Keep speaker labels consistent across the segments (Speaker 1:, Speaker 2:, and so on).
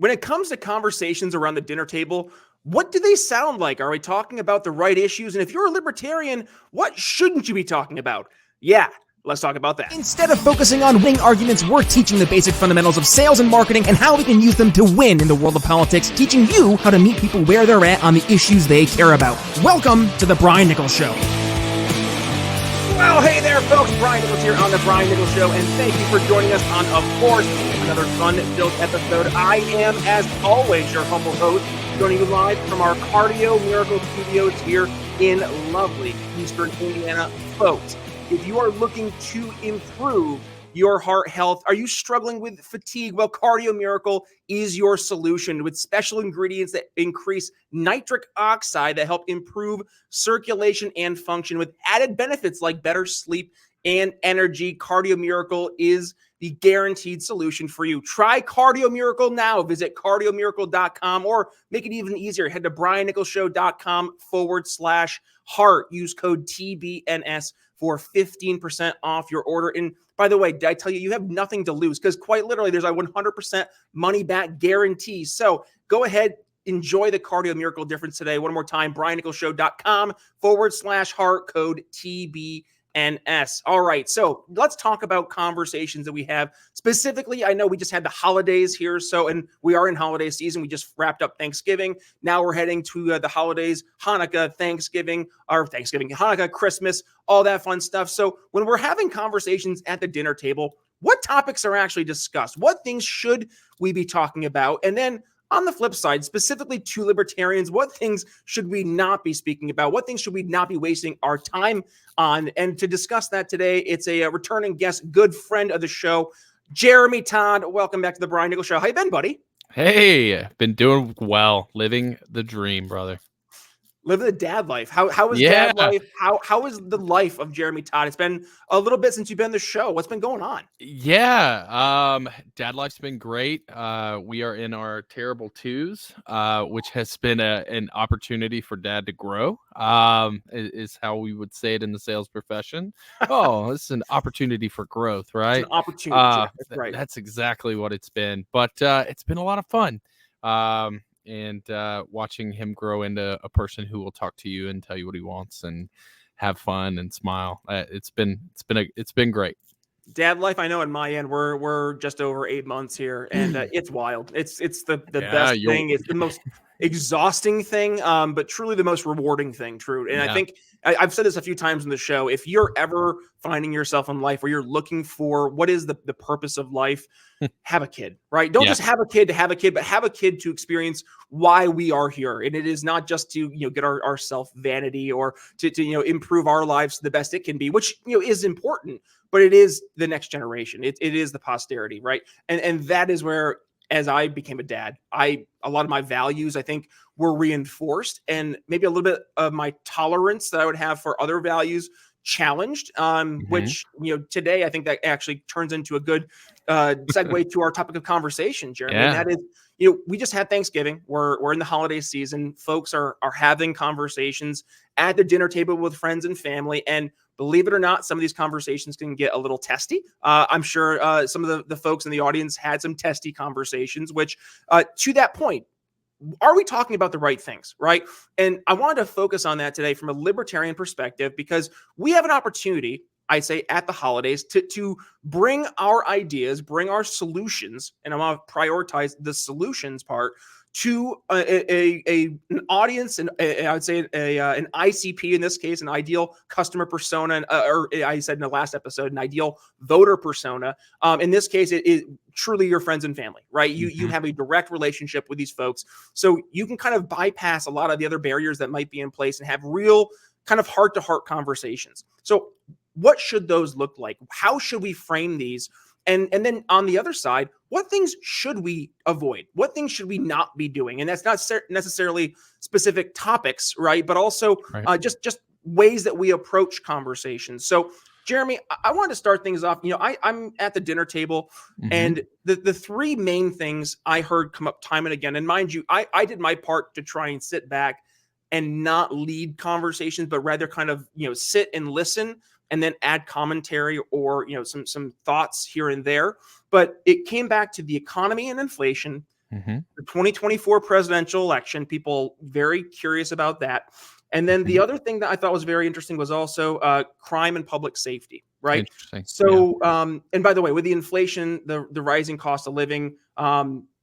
Speaker 1: When it comes to conversations around the dinner table, what do they sound like? Are we talking about the right issues? And if you're a libertarian, what shouldn't you be talking about? Yeah, let's talk about that.
Speaker 2: Instead of focusing on winning arguments, we're teaching the basic fundamentals of sales and marketing and how we can use them to win in the world of politics, teaching you how to meet people where they're at on the issues they care about. Welcome to The Brian Nichols Show.
Speaker 1: Well, hey there, folks. Brian Nichols here on The Brian Nichols Show, and thank you for joining us on, of course, another fun-filled episode. I am, as always, your humble host, joining you live from our Cardio Miracle Studios here in lovely Eastern Indiana. Folks, if you are looking to improve your heart health, are you struggling with fatigue? Well, Cardio Miracle is your solution with special ingredients that increase nitric oxide that help improve circulation and function with added benefits like better sleep and energy. Cardio Miracle is the guaranteed solution for you. Try Cardio Miracle now. Visit cardiomiracle.com or make it even easier. Head to briannicholsshow.com/heart. Use code TBNS for 15% off your order. And by the way, did I tell you, you have nothing to lose because quite literally there's a 100% money back guarantee. So go ahead, enjoy the Cardio Miracle difference today. One more time, briannicholsshow.com/heart, code TBNS. All right, so let's talk about conversations that we have. Specifically, I know we just had the holidays here, and we are in holiday season. We just wrapped up Thanksgiving. Now we're heading to the holidays, Hanukkah, Hanukkah, Christmas, all that fun stuff. So when we're having conversations at the dinner table, what topics are actually discussed? What things should we be talking about? And then on the flip side, specifically to libertarians, what things should we not be speaking about? What things should we not be wasting our time on? And to discuss that today, it's a returning guest, good friend of the show, Jeremy Todd. Welcome back to the Brian Nichols Show. How you been, buddy?
Speaker 3: Hey, been doing well, living the dream, brother.
Speaker 1: Living the dad life. How is dad life? How is the life of Jeremy Todd? It's been a little bit since you've been on the show. What's been going on?
Speaker 3: Yeah, dad life's been great. We are in our terrible twos, which has been an opportunity for dad to grow. Is how we would say it in the sales profession. Oh, this is an opportunity for growth, right?
Speaker 1: It's an opportunity. That's right.
Speaker 3: That's exactly what it's been. But it's been a lot of fun. And watching him grow into a person who will talk to you and tell you what he wants and have fun and smile. It's been great.
Speaker 1: Dad life, I know in my end, we're just over 8 months here, and it's wild. It's the best thing. It's the most exhausting thing, but truly the most rewarding thing. True, and I think I've said this a few times in the show. If you're ever finding yourself in life where you're looking for what is the purpose of life, have a kid, right? Don't just have a kid to have a kid, but have a kid to experience why we are here. And it is not just to, get our self vanity or to improve our lives to the best it can be, which, is important, but it is the next generation. It is the posterity, right? And that is where, as I became a dad, a lot of my values, I think, were reinforced, and maybe a little bit of my tolerance that I would have for other values challenged, which, today I think that actually turns into a good segue to our topic of conversation, Jeremy. And that is, we just had Thanksgiving. We're in the holiday season. Folks are having conversations at the dinner table with friends and family. And believe it or not, some of these conversations can get a little testy. I'm sure some of the folks in the audience had some testy conversations, which to that point, are we talking about the right things, right? And I wanted to focus on that today from a libertarian perspective, because we have an opportunity, I say, at the holidays to bring our ideas, bring our solutions, and I want to prioritize the solutions part to an audience, and I would say an ICP in this case, an ideal customer persona, or I said in the last episode, an ideal voter persona. In this case, it is truly your friends and family, right? You have a direct relationship with these folks, so you can kind of bypass a lot of the other barriers that might be in place and have real kind of heart-to-heart conversations. So what should those look like? How should we frame these? And then on the other side, what things should we avoid? What things should we not be doing? And that's not necessarily specific topics, right? But also just ways that we approach conversations. So, Jeremy, I wanted to start things off. I'm at the dinner table, and the three main things I heard come up time and again, and mind you, I did my part to try and sit back and not lead conversations, but rather kind of, sit and listen and then add commentary or, some thoughts here and there. But it came back to the economy and inflation, The 2024 presidential election, people very curious about that. And then the other thing that I thought was very interesting was also crime and public safety, right?
Speaker 3: Interesting.
Speaker 1: So, and by the way, with the inflation, the rising cost of living,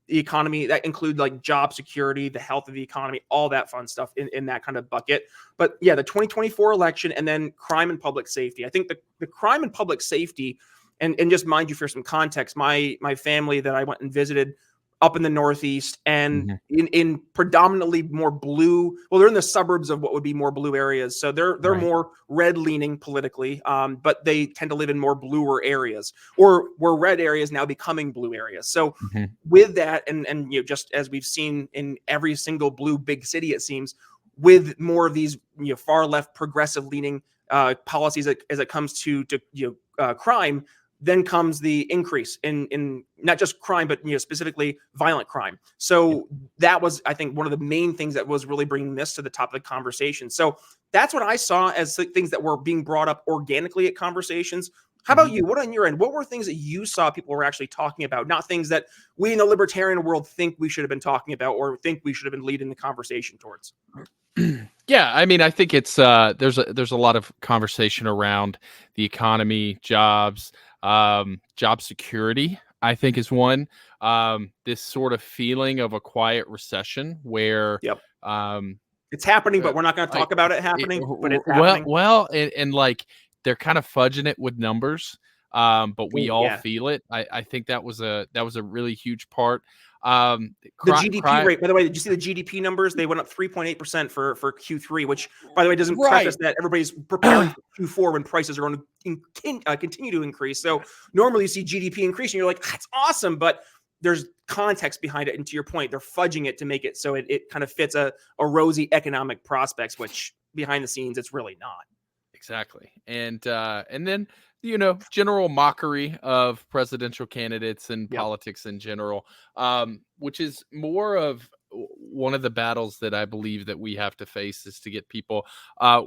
Speaker 1: the economy, that include like job security, the health of the economy, all that fun stuff in that kind of bucket. But yeah, the 2024 election and then crime and public safety. I think the crime and public safety, and just mind you for some context, my family that I went and visited up in the Northeast and in predominantly more blue. Well, they're in the suburbs of what would be more blue areas. So they're more red leaning politically, but they tend to live in more bluer areas, or were red areas now becoming blue areas. So with that, and just as we've seen in every single blue big city, it seems, with more of these far left progressive leaning policies as it comes to crime, then comes the increase in not just crime, but specifically violent crime. So that was, I think, one of the main things that was really bringing this to the top of the conversation. So that's what I saw as things that were being brought up organically at conversations. How about you? What on your end? What were things that you saw people were actually talking about, not things that we in the libertarian world think we should have been talking about or think we should have been leading the conversation towards?
Speaker 3: Yeah, I mean, I think it's there's a lot of conversation around the economy, jobs, job security, I think is one. This sort of feeling of a quiet recession where
Speaker 1: it's happening, but we're not going to talk about it happening. But it's happening.
Speaker 3: Well, and like they're kind of fudging it with numbers, but we all feel it. I think that was a really huge part.
Speaker 1: The GDP rate, by the way, did you see the GDP numbers? They went up 3.8% for Q3, which, by the way, doesn't preface that everybody's preparing for Q4 when prices are going to continue to increase. So normally you see GDP increase and you're like, that's awesome, but there's context behind it. And to your point, they're fudging it to make it so it kind of fits a rosy economic prospects, which behind the scenes, it's really not.
Speaker 3: Exactly. And then, general mockery of presidential candidates and politics in general, which is more of one of the battles that I believe that we have to face is to get people.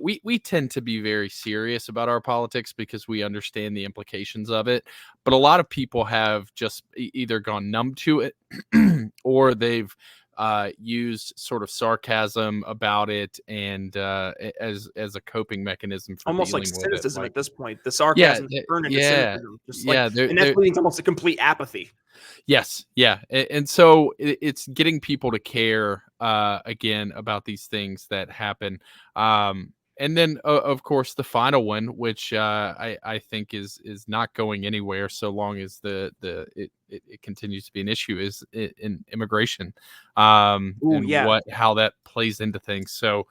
Speaker 3: We tend to be very serious about our politics because we understand the implications of it. But a lot of people have just either gone numb to it or they've used sort of sarcasm about it and as a coping mechanism for
Speaker 1: almost like
Speaker 3: dealing
Speaker 1: cynicism
Speaker 3: with it.
Speaker 1: At this point. The sarcasm turned into cynicism, and that's leading to almost a complete apathy.
Speaker 3: Yes, yeah, and so it's getting people to care again about these things that happen. And then, of course, the final one, which I think is not going anywhere so long as it continues to be an issue, is in immigration. How that plays into things. So,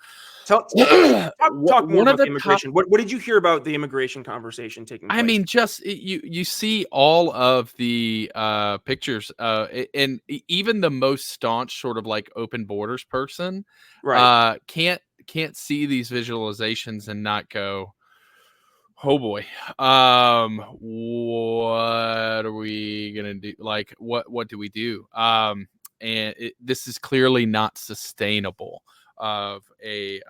Speaker 1: talk more about the immigration. What did you hear about the immigration conversation taking place?
Speaker 3: I mean, just you see all of the pictures, and even the most staunch sort of like open borders person, can't see these visualizations and not go, oh boy, what are we gonna do? Like, what do we do? And this is clearly not sustainable of a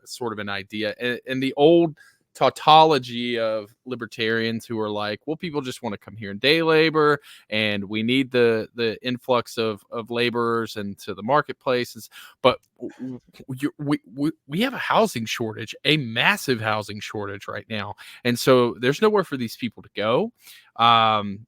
Speaker 3: sort of an idea. And the old tautology of libertarians who are like, well, people just want to come here and day labor, and we need the influx of laborers into the marketplaces. But we have a housing shortage, a massive housing shortage right now, and so there's nowhere for these people to go.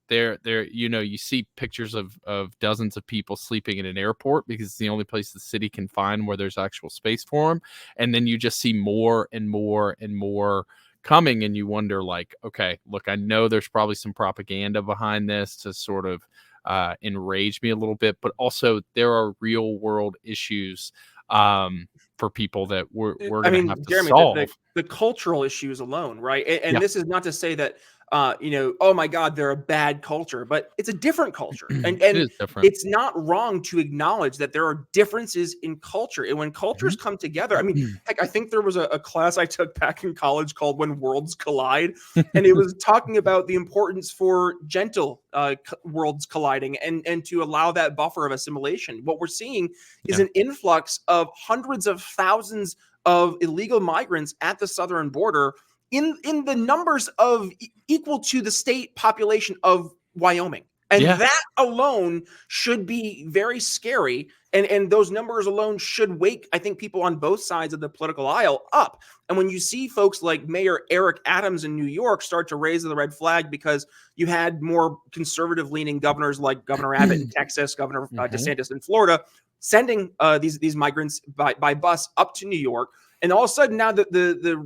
Speaker 3: You see pictures of dozens of people sleeping in an airport because it's the only place the city can find where there's actual space for them. And then you just see more and more and more coming, and you wonder, like, okay, look, I know there's probably some propaganda behind this to sort of enrage me a little bit, but also there are real world issues for people that we're going to have to solve.
Speaker 1: The cultural issues alone, right? And this is not to say that oh my God, they're a bad culture, but it's a different culture. And it's not wrong to acknowledge that there are differences in culture. And when cultures come together, I mean, heck, I think there was a class I took back in college called When Worlds Collide. And it was talking about the importance for gentle worlds colliding and to allow that buffer of assimilation. What we're seeing is an influx of hundreds of thousands of illegal migrants at the southern border in the numbers of equal to the state population of Wyoming. And that alone should be very scary. And those numbers alone should wake, I think, people on both sides of the political aisle up. And when you see folks like Mayor Eric Adams in New York start to raise the red flag because you had more conservative leaning governors like Governor Abbott in Texas, Governor DeSantis in Florida, sending these migrants by bus up to New York. And all of a sudden now the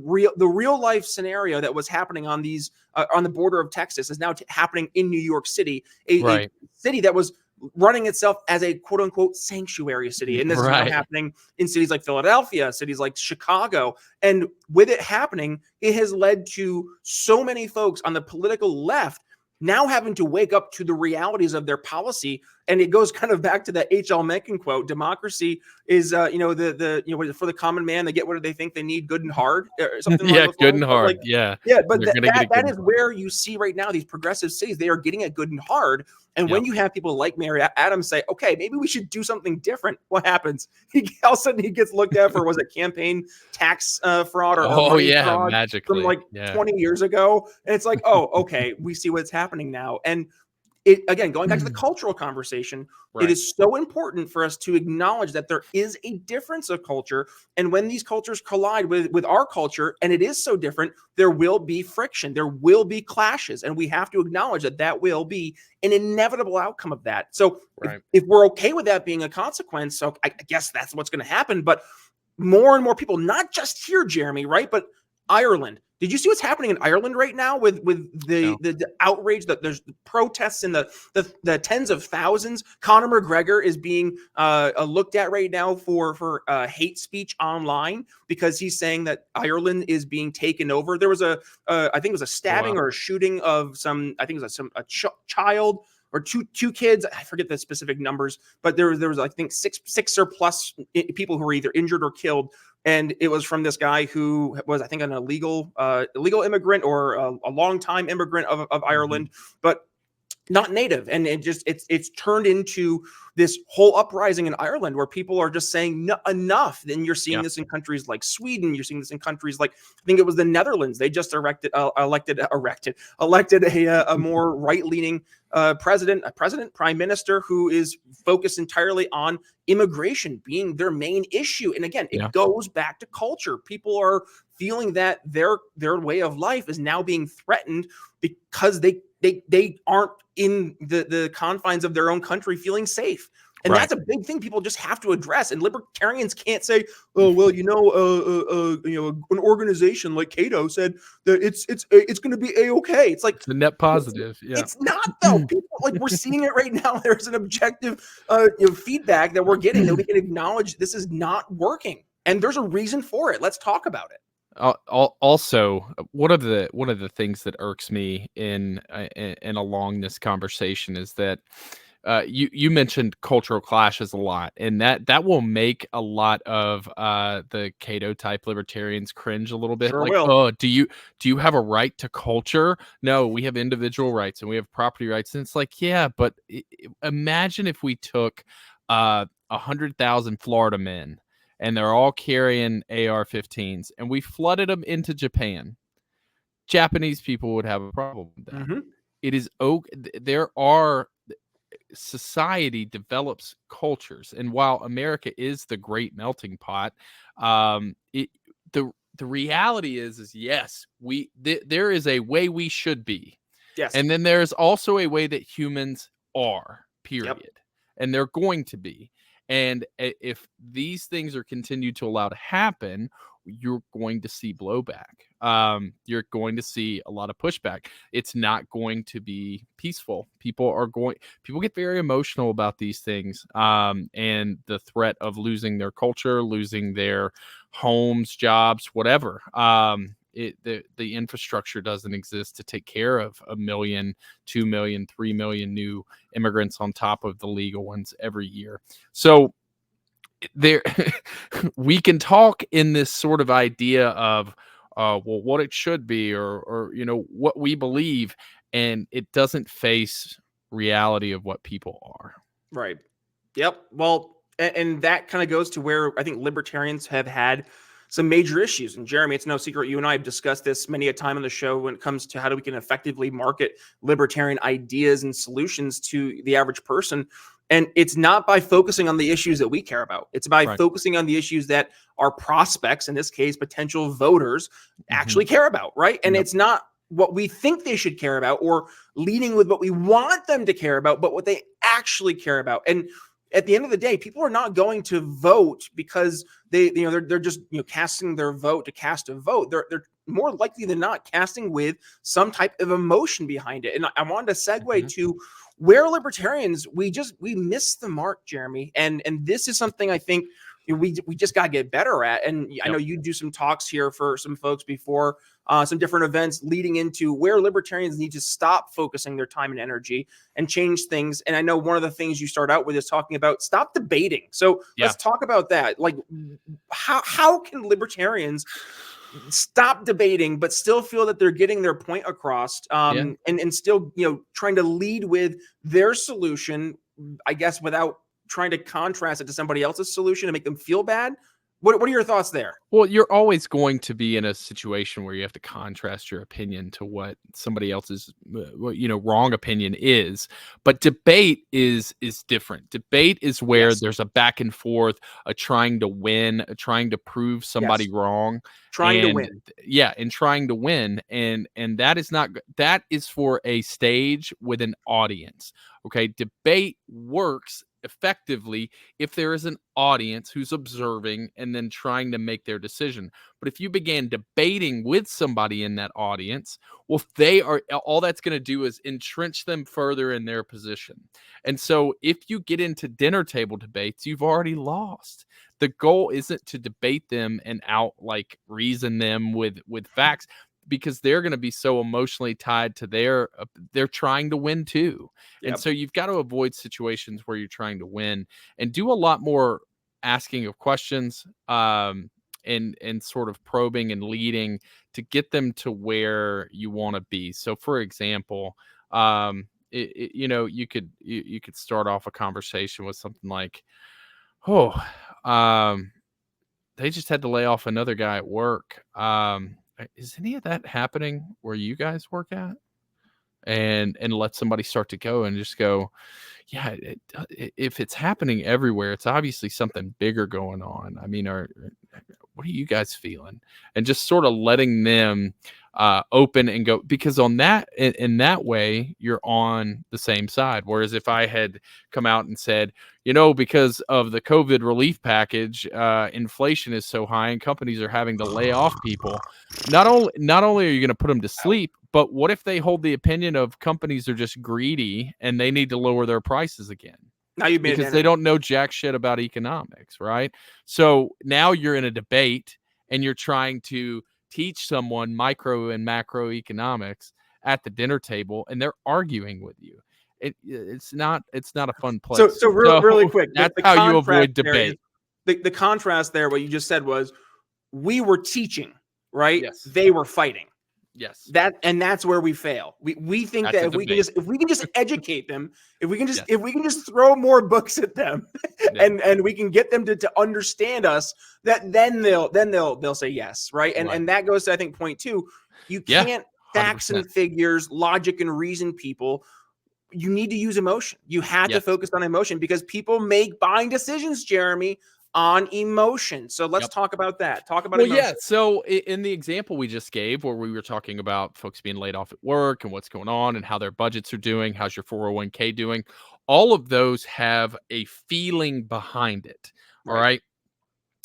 Speaker 1: real life scenario that was happening on these on the border of Texas is now happening in New York City, a city that was running itself as a quote unquote sanctuary city. And this is now happening in cities like Philadelphia, cities like Chicago. And with it happening, it has led to so many folks on the political left now having to wake up to the realities of their policy. And it goes kind of back to that H.L. Mencken quote: democracy is, for the common man, they get what they think they need, good and hard, or something.
Speaker 3: Good and hard. Yeah.
Speaker 1: But that is where you see right now these progressive cities, they are getting it good and hard. And when you have people like Mayor Adams say, okay, maybe we should do something different, what happens? All of a sudden he gets looked at for, was it campaign tax fraud or fraud
Speaker 3: magically
Speaker 1: from like 20 years ago? And it's like, oh, okay, we see what's happening now. And it, again, going back to the cultural conversation, it is so important for us to acknowledge that there is a difference of culture. And when these cultures collide with our culture, and it is so different, there will be friction, there will be clashes. And we have to acknowledge that that will be an inevitable outcome of that. So if we're okay with that being a consequence, so I guess that's what's going to happen. But more and more people, not just here, Jeremy, right? But Ireland. Did you see what's happening in Ireland right now with the outrage that there's protests in the tens of thousands? Conor McGregor is being looked at right now for hate speech online because he's saying that Ireland is being taken over. There was I think it was a stabbing or a shooting of a child or two kids. I forget the specific numbers, but there was I think six or plus people who were either injured or killed. And it was from this guy who was, I think, an illegal immigrant or a longtime immigrant of Ireland, but not native. And it's turned into this whole uprising in Ireland where people are just saying enough. Then you're seeing this in countries like Sweden. You're seeing this in countries like, I think it was the Netherlands. They just elected a more right-leaning prime minister who is focused entirely on immigration being their main issue. And again, it goes back to culture. People are feeling that their way of life is now being threatened because they aren't in the confines of their own country feeling safe. And that's a big thing people just have to address. And libertarians can't say, oh, well, an organization like Cato said that it's going to be A-okay. It's like
Speaker 3: it's a net positive.
Speaker 1: It's not, though. People, like, we're seeing it right now. There's an objective feedback that we're getting that we can acknowledge this is not working. And there's a reason for it. Let's talk about it.
Speaker 3: Also, one of the things that irks me in along this conversation is that you mentioned cultural clashes a lot, and that will make a lot of the Cato type libertarians cringe a little bit.
Speaker 1: Sure
Speaker 3: like,
Speaker 1: will.
Speaker 3: oh, do you have a right to culture? No, we have individual rights and we have property rights. And it's like, yeah, but imagine if we took 100,000 Florida men and they're all carrying AR-15s, and we flooded them into Japan. Japanese people would have a problem with that. It is society develops cultures, and while America is the great melting pot, the reality is yes, there is a way we should be, and then there's also a way that humans are. Period, and they're going to be. And if these things are continued to allow to happen, you're going to see blowback. You're going to see a lot of pushback. It's not going to be peaceful. People get very emotional about these things. And the threat of losing their culture, losing their homes, jobs, whatever. The infrastructure doesn't exist to take care of 1 million, 2 million, 3 million new immigrants on top of the legal ones every year. So there, we can talk in this sort of idea of, what it should be, or what we believe, and it doesn't face reality of what people are.
Speaker 1: Right. Yep. Well, and that kind of goes to where I think libertarians have had some major issues. And Jeremy, it's no secret, you and I have discussed this many a time on the show when it comes to how we can effectively market libertarian ideas and solutions to the average person. And it's not by focusing on the issues that we care about. It's by focusing on the issues that our prospects, in this case, potential voters, actually care about, right? And it's not what we think they should care about or leading with what we want them to care about, but what they actually care about. And at the end of the day, people are not going to vote because they're just casting their vote to cast a vote. They're more likely than not casting with some type of emotion behind it. And I wanted to segue to where libertarians we miss the mark, Jeremy. And this is something I think we just got to get better at. And I know you do some talks here for some folks before some different events leading into where libertarians need to stop focusing their time and energy and change things. And I know one of the things you start out with is talking about stop debating. So let's talk about that. Like how can libertarians stop debating, but still feel that they're getting their point across and still, trying to lead with their solution, I guess, without trying to contrast it to somebody else's solution and make them feel bad? What are your thoughts there?
Speaker 3: Well, you're always going to be in a situation where you have to contrast your opinion to what somebody else's, wrong opinion is. But debate is different. Debate is where there's a back and forth, a trying to win, a trying to prove somebody wrong,
Speaker 1: trying to win.
Speaker 3: Yeah, and trying to win, and that is not that is for a stage with an audience. Okay, debate works effectively if there is an audience who's observing and then trying to make their decision. But if you began debating with somebody in that audience, well, they are all that's going to do is entrench them further in their position. And so if you get into dinner table debates, you've already lost. The goal isn't to debate them and reason them with facts, because they're going to be so emotionally tied to they're trying to win too. And so you've got to avoid situations where you're trying to win and do a lot more asking of questions and sort of probing and leading to get them to where you want to be. So for example, you could start off a conversation with something like, they just had to lay off another guy at work. Is any of that happening where you guys work at? And let somebody start to go and just go, yeah, if it's happening everywhere, it's obviously something bigger going on. I mean, what are you guys feeling? And just sort of letting them open and go, because on that, in that way, you're on the same side. Whereas if I had come out and said, because of the COVID relief package, inflation is so high and companies are having to lay off people. Not only are you going to put them to sleep, but what if they hold the opinion of companies are just greedy and they need to lower their prices again?
Speaker 1: Now you've
Speaker 3: because they don't know jack shit about economics, right? So now you're in a debate and you're trying to teach someone micro and macroeconomics at the dinner table, and they're arguing with you. It's not a fun place.
Speaker 1: So really quick,
Speaker 3: that's how you avoid debate.
Speaker 1: The contrast there, what you just said was, we were teaching, right?
Speaker 3: Yes.
Speaker 1: They were fighting.
Speaker 3: Yes.
Speaker 1: That's where we fail. We think that if we can just educate them, if we can just throw more books at them and we can get them to understand us, that then they'll say yes, right? And that goes to, I think, point two. You can't facts and figures, logic and reason people. You need to use emotion. You have to focus on emotion, because people make buying decisions, Jeremy, on emotion. So let's talk about that. Talk about emotion.
Speaker 3: Yeah. So in the example we just gave, where we were talking about folks being laid off at work and what's going on and how their budgets are doing, how's your 401k doing, all of those have a feeling behind it. All right.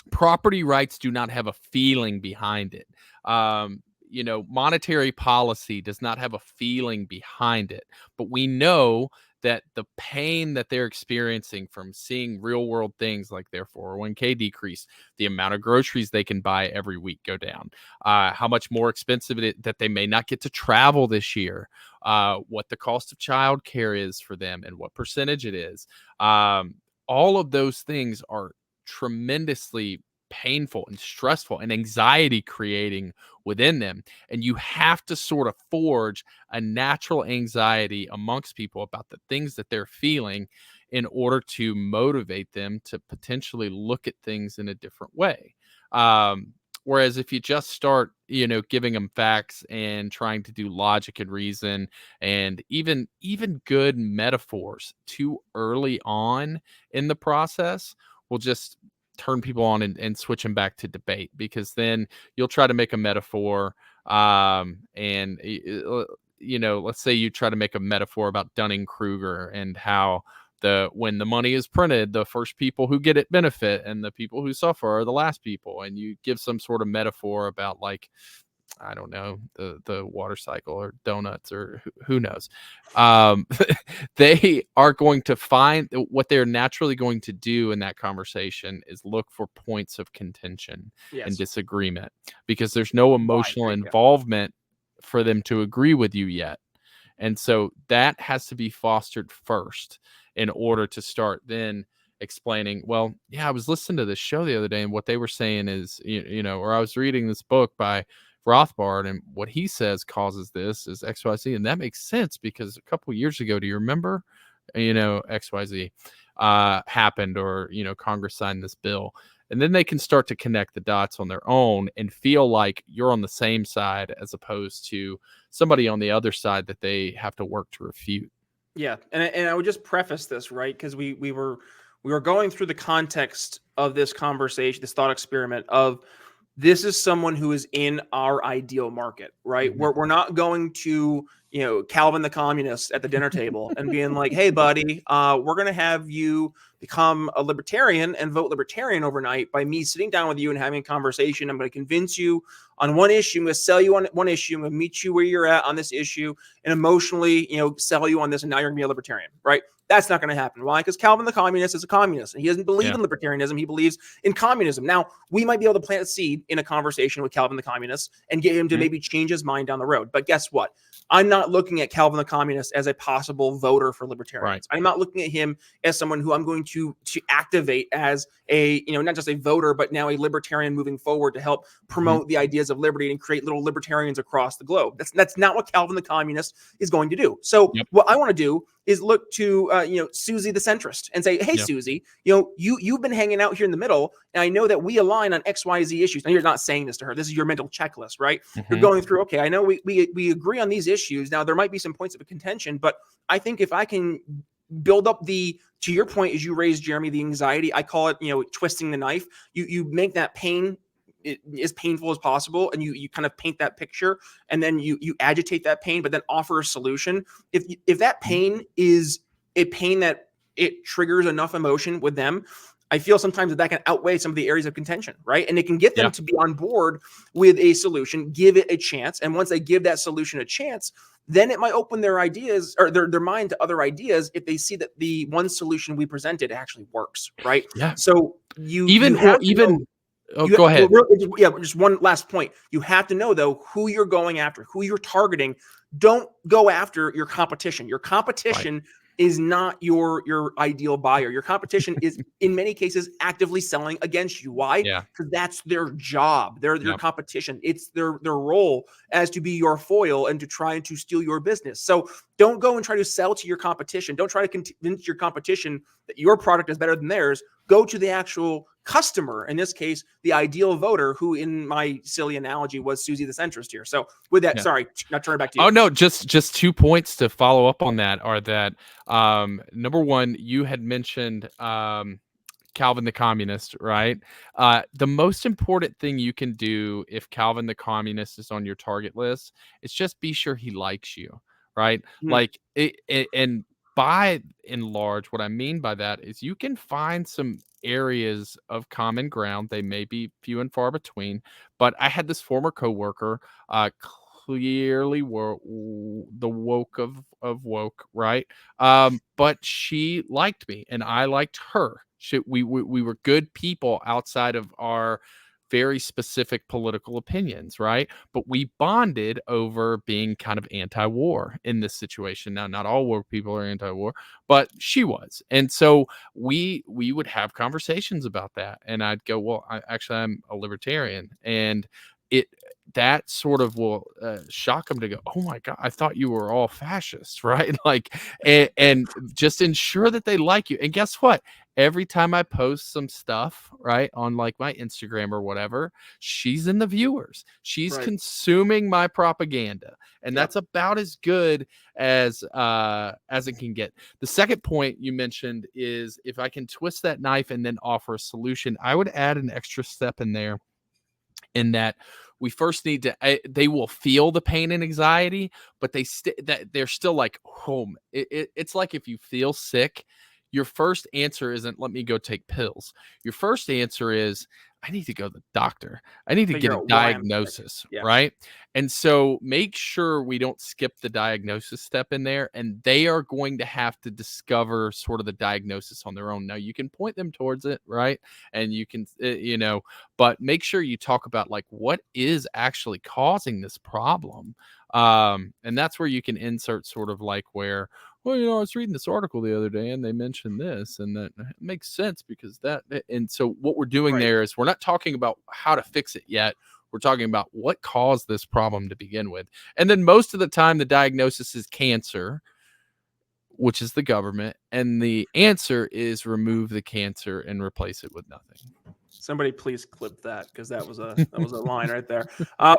Speaker 3: Property rights do not have a feeling behind it. Monetary policy does not have a feeling behind it. But we know that the pain that they're experiencing from seeing real world things like their 401k decrease, the amount of groceries they can buy every week go down, how much more expensive it is that they may not get to travel this year, what the cost of childcare is for them and what percentage it is. All of those things are tremendously painful and stressful and anxiety creating within them. And you have to sort of forge a natural anxiety amongst people about the things that they're feeling in order to motivate them to potentially look at things in a different way. Whereas if you just start, giving them facts and trying to do logic and reason and even good metaphors too early on in the process will just turn people on and switch them back to debate, because then you'll try to make a metaphor, let's say you try to make a metaphor about Dunning-Kruger and how when the money is printed, the first people who get it benefit and the people who suffer are the last people. And you give some sort of metaphor about, like, I don't know, the water cycle or donuts or who knows. They are going to find what they're naturally going to do in that conversation is look for points of contention and disagreement, because there's no emotional involvement for them to agree with you yet. And so that has to be fostered first in order to start then explaining, well, yeah, I was listening to this show the other day and what they were saying is, or I was reading this book by Rothbard and what he says causes this is XYZ. And that makes sense because a couple of years ago, do you remember, XYZ happened, or, Congress signed this bill. And then they can start to connect the dots on their own and feel like you're on the same side as opposed to somebody on the other side that they have to work to refute.
Speaker 1: Yeah. And I would just preface this, right? Because we were going through the context of this conversation, this thought experiment of this is someone who is in our ideal market, right?
Speaker 3: Mm-hmm.
Speaker 1: We're not going to, Calvin the communist at the dinner table and being like, hey, buddy, we're going to have you become a libertarian and vote libertarian overnight by me sitting down with you and having a conversation. I'm going to convince you on one issue. I'm going to sell you on one issue. I'm going to meet you where you're at on this issue and emotionally, sell you on this. And now you're going to be a libertarian, right? That's not going to happen. Why? Because Calvin the communist is a communist. And he doesn't believe in libertarianism. He believes in communism. Now, we might be able to plant a seed in a conversation with Calvin the communist and get him to maybe change his mind down the road. But guess what? I'm not looking at Calvin the communist as a possible voter for libertarians. Right. I'm not looking at him as someone who I'm going to activate as a, not just a voter, but now a libertarian moving forward to help promote the ideas of liberty and create little libertarians across the globe. That's not what Calvin the communist is going to do. So what I want to do is look to, Susie the centrist and say, hey, Susie, you've been hanging out here in the middle. And I know that we align on XYZ issues. Now, you're not saying this to her. This is your mental checklist, right? You're going through, okay, I know we agree on these issues. Now, there might be some points of contention, but I think if I can build up to your point, as you raised, Jeremy, the anxiety, I call it, twisting the knife. You make that pain as painful as possible, and you kind of paint that picture, and then you agitate that pain, but then offer a solution. If that pain is a pain that it triggers enough emotion with them, I feel sometimes that can outweigh some of the areas of contention, right? And it can get them to be on board with a solution, give it a chance. And once they give that solution a chance, then it might open their ideas or their mind to other ideas if they see that the one solution we presented actually works, right?
Speaker 3: Yeah.
Speaker 1: So
Speaker 3: go ahead.
Speaker 1: Just one last point. You have to know, though, who you're going after, who you're targeting. Don't go after your competition. Your competition is not your ideal buyer. Your competition is, in many cases, actively selling against you. Why? Because that's their job. They're your competition. It's their role as to be your foil and to try to steal your business. So don't go and try to sell to your competition. Don't try to convince your competition that your product is better than theirs. Go to the actual customer, in this case, the ideal voter, who in my silly analogy was Susie the centrist here. So with that, sorry, now turn it back to you.
Speaker 3: Oh, no, just 2 points to follow up on that are that, number one, you had mentioned Calvin the communist, right? The most important thing you can do if Calvin the communist is on your target list is just be sure he likes you, right? Like and by and large, what I mean by that is you can find some areas of common ground. They may be few and far between, but I had this former coworker, clearly the woke of woke, right? But she liked me and I liked her. We were good people outside of our very specific political opinions, right? But we bonded over being kind of anti-war in this situation. Now, not all woke people are anti-war, but she was. And so we would have conversations about that. And I'd go, well, I'm a libertarian. And that sort of will shock them to go, oh my God, I thought you were all fascists, right? Like, and just ensure that they like you. And guess what? every time I post some stuff, right, on like my Instagram or whatever, she's in the viewers. She's consuming my propaganda. And that's about as good as it can get. The second point you mentioned is if I can twist that knife and then offer a solution, I would add an extra step in there, in that we first need to they will feel the pain and anxiety, but they're still like home. It's like if you feel sick, your first answer isn't let me go take pills. Your first answer is I need to go to the doctor. I need to get a diagnosis, right? And so make sure we don't skip the diagnosis step in there, and they are going to have to discover sort of the diagnosis on their own. Now you can point them towards it, right? And you can, but make sure you talk about like what is actually causing this problem. And that's where you can insert sort of like where, well, I was reading this article the other day and they mentioned this, and that makes sense because that, and so what we're doing there is we're not talking about how to fix it yet. We're talking about what caused this problem to begin with. And then most of the time the diagnosis is cancer, which is the government. And the answer is remove the cancer and replace it with nothing.
Speaker 1: Somebody please clip that, because that was a line right there.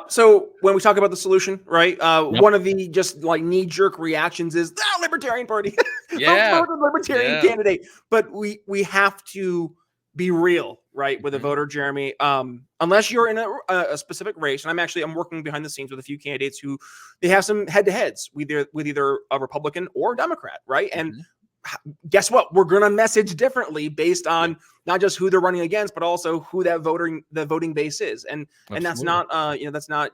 Speaker 1: So when we talk about the solution, right? One of the just like knee-jerk reactions is the Libertarian Party. Vote for the Libertarian candidate. But we have to be real, right, with a voter, Jeremy. Unless you're in a specific race, and I'm working behind the scenes with a few candidates who they have some head-to-heads with either a Republican or a Democrat, right? And guess what? We're going to message differently based on not just who they're running against, but also who the voting base is. And that's not, that's not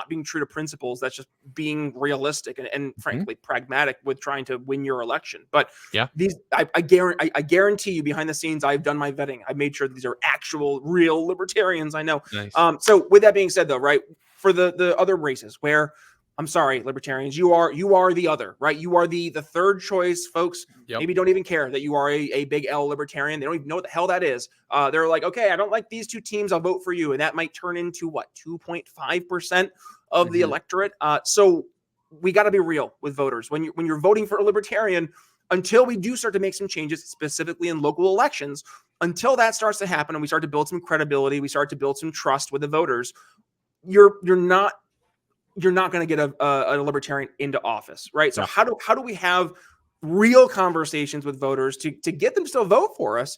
Speaker 1: being true to principles. That's just being realistic and frankly pragmatic with trying to win your election. But I guarantee you behind the scenes, I've done my vetting. I made sure these are actual real libertarians. I know.
Speaker 3: Nice.
Speaker 1: So with that being said though, right, for the other races where, I'm sorry, libertarians, you are the other, right? You are the third choice. Folks maybe don't even care that you are a big L libertarian. They don't even know what the hell that is. They're like, okay, I don't like these two teams, I'll vote for you. And that might turn into what, 2.5% of the electorate. So we got to be real with voters. When you're voting for a libertarian, until we do start to make some changes, specifically in local elections, until that starts to happen and we start to build some credibility, we start to build some trust with the voters, you're not going to get a libertarian into office, right? So how do we have real conversations with voters to get them to still vote for us,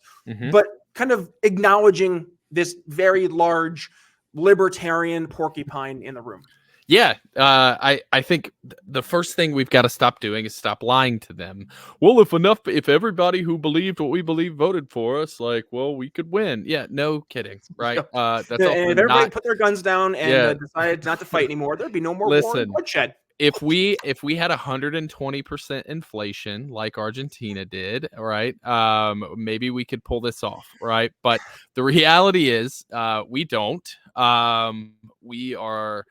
Speaker 1: but kind of acknowledging this very large libertarian porcupine in the room?
Speaker 3: Yeah, I think the first thing we've got to stop doing is stop lying to them. Well, if everybody who believed what we believe voted for us, like, well, we could win. Yeah, no kidding, right? That's
Speaker 1: and if everybody put their guns down and decided not to fight anymore, there'd be no more war and bloodshed.
Speaker 3: If we had 120% inflation like Argentina did, right? Maybe we could pull this off, right? But the reality is, we don't. We are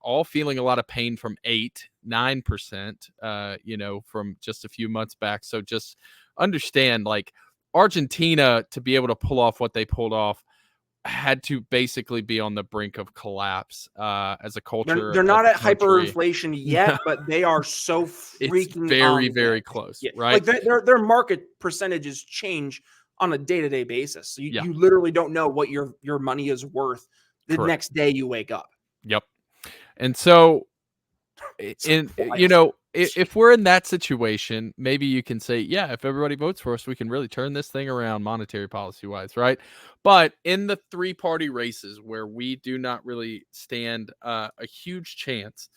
Speaker 3: all feeling a lot of pain from 8-9%, from just a few months back. So just understand, like, Argentina, to be able to pull off what they pulled off, had to basically be on the brink of collapse as a culture.
Speaker 1: They're not at hyperinflation yet, but they are so freaking
Speaker 3: very close, right?
Speaker 1: Like their market percentages change on a day-to-day basis. So you literally don't know what your money is worth the next day you wake up.
Speaker 3: Yep. And so, if we're in that situation, maybe you can say, yeah, if everybody votes for us, we can really turn this thing around monetary policy wise, right? But in the 3-party races where we do not really stand a huge chance,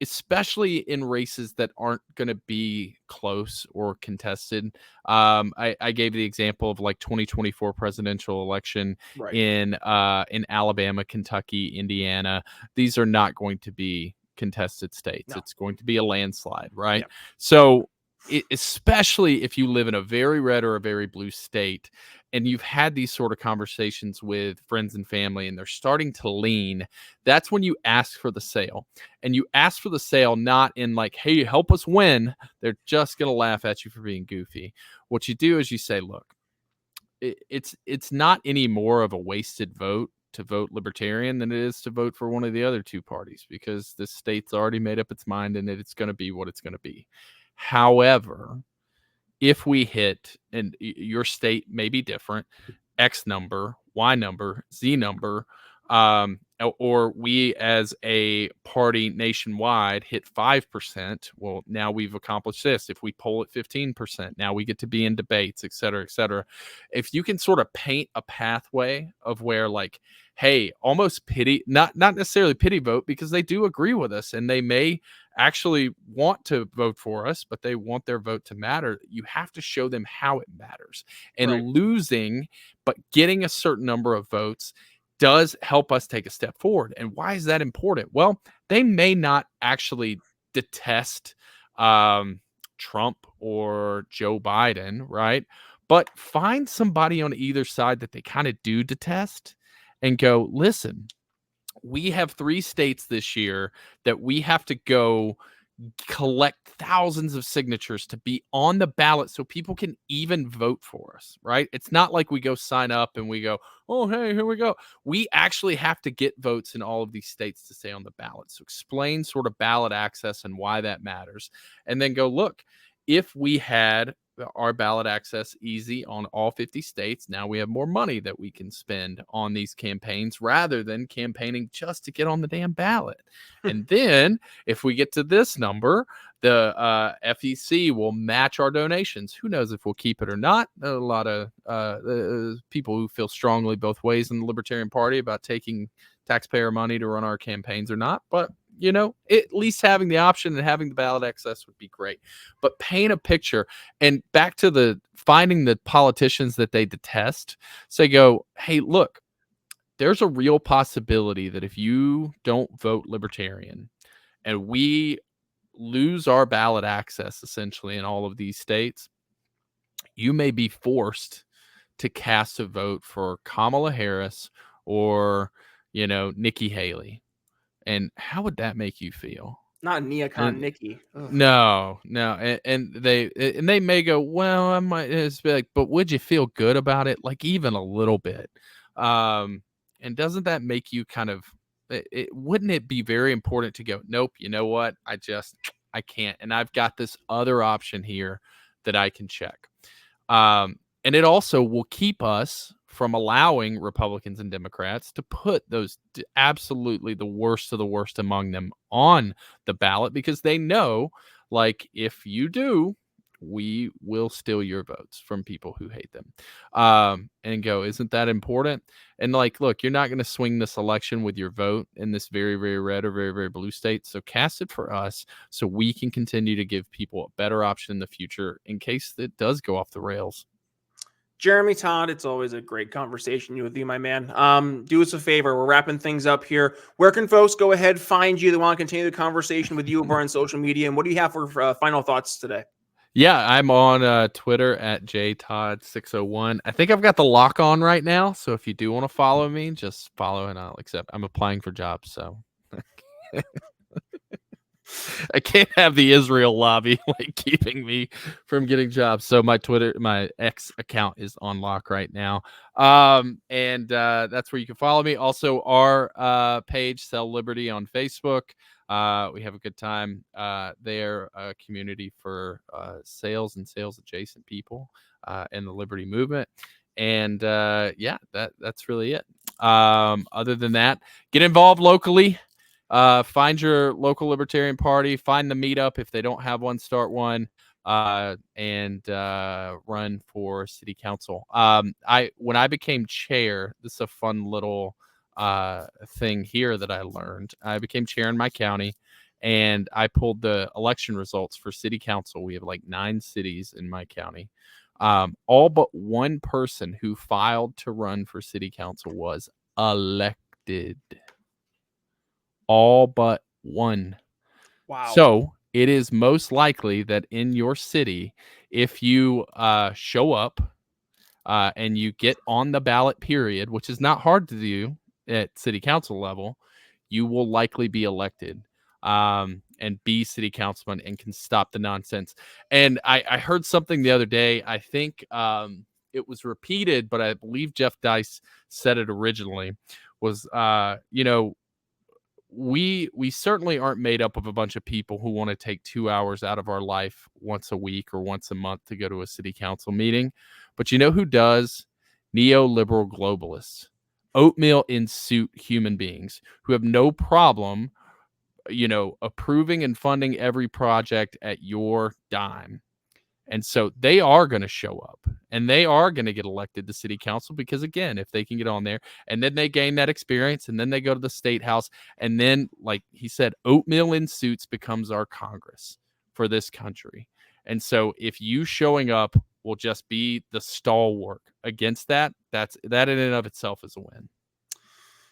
Speaker 3: especially in races that aren't going to be close or contested. I gave the example of like 2024 presidential election in Alabama, Kentucky, Indiana. These are not going to be contested states. No. It's going to be a landslide, right? Yeah. So especially if you live in a very red or a very blue state and you've had these sort of conversations with friends and family and they're starting to lean, that's when you ask for the sale. And you ask for the sale not in like, hey, help us win. They're just going to laugh at you for being goofy. What you do is you say, look, it's not any more of a wasted vote to vote libertarian than it is to vote for one of the other two parties, because the state's already made up its mind and it's going to be what it's going to be. However, if we hit, and your state may be different, X number, Y number, Z number, or we as a party nationwide hit 5%, well, now we've accomplished this. If we poll at 15%, now we get to be in debates, et cetera, et cetera. If you can sort of paint a pathway of where, like, hey, almost pity, not necessarily pity vote, because they do agree with us and they may actually want to vote for us, but they want their vote to matter. You have to show them how it matters. And
Speaker 1: Right.
Speaker 3: losing, but getting a certain number of votes does help us take a step forward. And why is that important? Well, they may not actually detest Trump or Joe Biden, right? But find somebody on either side that they kind of do detest and go, listen, we have 3 states this year that we have to go collect thousands of signatures to be on the ballot so people can even vote for us, right? It's not like we go sign up and we go, oh, hey, here we go. We actually have to get votes in all of these states to stay on the ballot. So explain sort of ballot access and why that matters. And then go, look, if we had our ballot access easy on all 50 states, now we have more money that we can spend on these campaigns rather than campaigning just to get on the damn ballot. And then if we get to this number, the FEC will match our donations. Who knows if we'll keep it or not? A lot of people who feel strongly both ways in the Libertarian Party about taking taxpayer money to run our campaigns or not. But, you know, at least having the option and having the ballot access would be great. But paint a picture. And back to the finding the politicians that they detest. So go, hey, look, there's a real possibility that if you don't vote Libertarian and we lose our ballot access essentially in all of these states, you may be forced to cast a vote for Kamala Harris or, you know, Nikki Haley. And how would that make you feel?
Speaker 1: Not neocon
Speaker 3: And
Speaker 1: Nikki. Ugh.
Speaker 3: no, and they may go, well, I might just be like, but would you feel good about it? Like even a little bit. And doesn't that make you kind of wouldn't it be very important to go, nope, you know what? I can't. And I've got this other option here that I can check. And it also will keep us from allowing Republicans and Democrats to put those absolutely the worst of the worst among them on the ballot, because they know, like, if you do, we will steal your votes from people who hate them. And go, isn't that important? And like, look, you're not going to swing this election with your vote in this very, very red or very, very blue state. So cast it for us so we can continue to give people a better option in the future in case it does go off the rails.
Speaker 1: Jeremy Todd, it's always a great conversation with you, my man. Do us a favor. We're wrapping things up here. Where can folks go ahead, find you? They want to continue the conversation with you over on social media. And what do you have for final thoughts today?
Speaker 3: Yeah, I'm on Twitter at jtodd601. I think I've got the lock on right now. So if you do want to follow me, just follow and I'll accept. I'm applying for jobs, so I can't have the Israel lobby like keeping me from getting jobs. So my X account is on lock right now. And that's where you can follow me. Also, our page, Sell Liberty on Facebook. We have a good time there, a community for sales and sales adjacent people in the Liberty movement. And yeah, that's really it. Other than that, get involved locally. Find your local Libertarian Party, find the meetup. If they don't have one, start one, and run for city council. When I became chair, this is a fun little thing here that I learned. I became chair in my county, and I pulled the election results for city council. We have like 9 cities in my county. All but one person who filed to run for city council was elected. All but one.
Speaker 1: Wow.
Speaker 3: So it is most likely that in your city, if you show up and you get on the ballot period, which is not hard to do at city council level, you will likely be elected and be city councilman and can stop the nonsense. And I heard something the other day. I think it was repeated, but I believe Jeff Dice said it originally, was, we certainly aren't made up of a bunch of people who want to take 2 hours out of our life once a week or once a month to go to a city council meeting. But you know who does? Neoliberal globalists, oatmeal in suit human beings who have no problem, approving and funding every project at your dime. And so they are going to show up and they are going to get elected to city council because, again, if they can get on there and then they gain that experience and then they go to the state house and then, like he said, oatmeal in suits becomes our Congress for this country. And so if you showing up will just be the stalwart against that, that in and of itself is a win.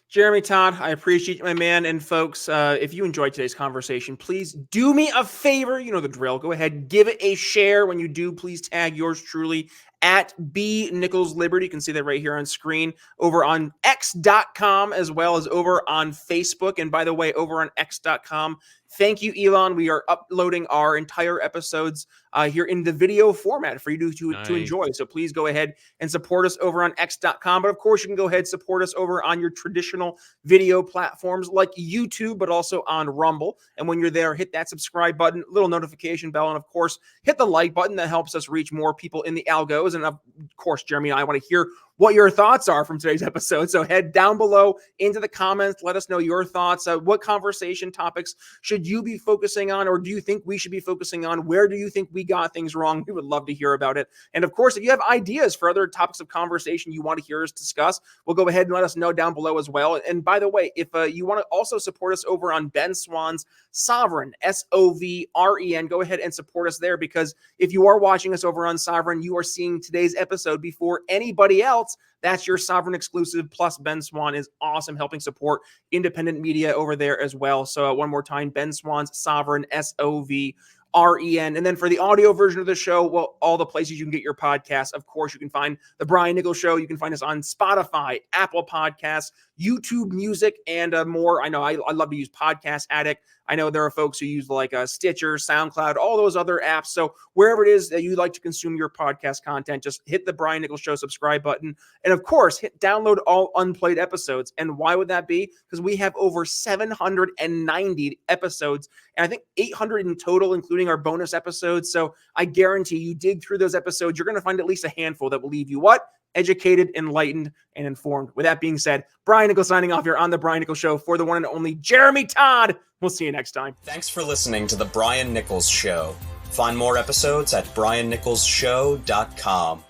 Speaker 1: Jeremy Todd, I appreciate you, my man. And folks, if you enjoyed today's conversation, please do me a favor. You know the drill. Go ahead, give it a share. When you do, please tag yours truly at B Nichols Liberty. You can see that right here on screen over on X.com as well as over on Facebook. And by the way, over on X.com, thank you, Elon. We are uploading our entire episodes here in the video format for you to enjoy. So please go ahead and support us over on X.com. But of course, you can go ahead and support us over on your traditional video platforms like YouTube, but also on Rumble. And when you're there, hit that subscribe button, little notification bell, and of course, hit the like button. That helps us reach more people in the algos. And of course, Jeremy and I want to hear what your thoughts are from today's episode. So head down below into the comments. Let us know your thoughts. What conversation topics should you be focusing on, or do you think we should be focusing on? Where do you think we got things wrong? We would love to hear about it. And of course, if you have ideas for other topics of conversation you want to hear us discuss, we'll go ahead and let us know down below as well. And by the way, if you want to also support us over on Ben Swan's Sovereign, SOVREN, go ahead and support us there, because if you are watching us over on Sovereign, you are seeing today's episode before anybody else. That's your Sovereign exclusive. Plus, Ben Swan is awesome, helping support independent media over there as well. So one more time, Ben Swan's Sovereign, SOVREN. And then for the audio version of the show, well, all the places you can get your podcasts. Of course, you can find The Brian Nichols Show. You can find us on Spotify, Apple Podcasts, YouTube Music, and more. I know I love to use Podcast Addict. I know there are folks who use like Stitcher, SoundCloud, all those other apps. So wherever it is that you like to consume your podcast content, just hit the Brian Nichols Show subscribe button. And of course, hit download all unplayed episodes. And why would that be? Because we have over 790 episodes, and I think 800 in total, including our bonus episodes. So I guarantee you dig through those episodes, you're going to find at least a handful that will leave you what? Educated, enlightened, and informed. With that being said, Brian Nichols signing off here on The Brian Nichols Show for the one and only Jeremy Todd. We'll see you next time.
Speaker 4: Thanks for listening to The Brian Nichols Show. Find more episodes at briannicholsshow.com.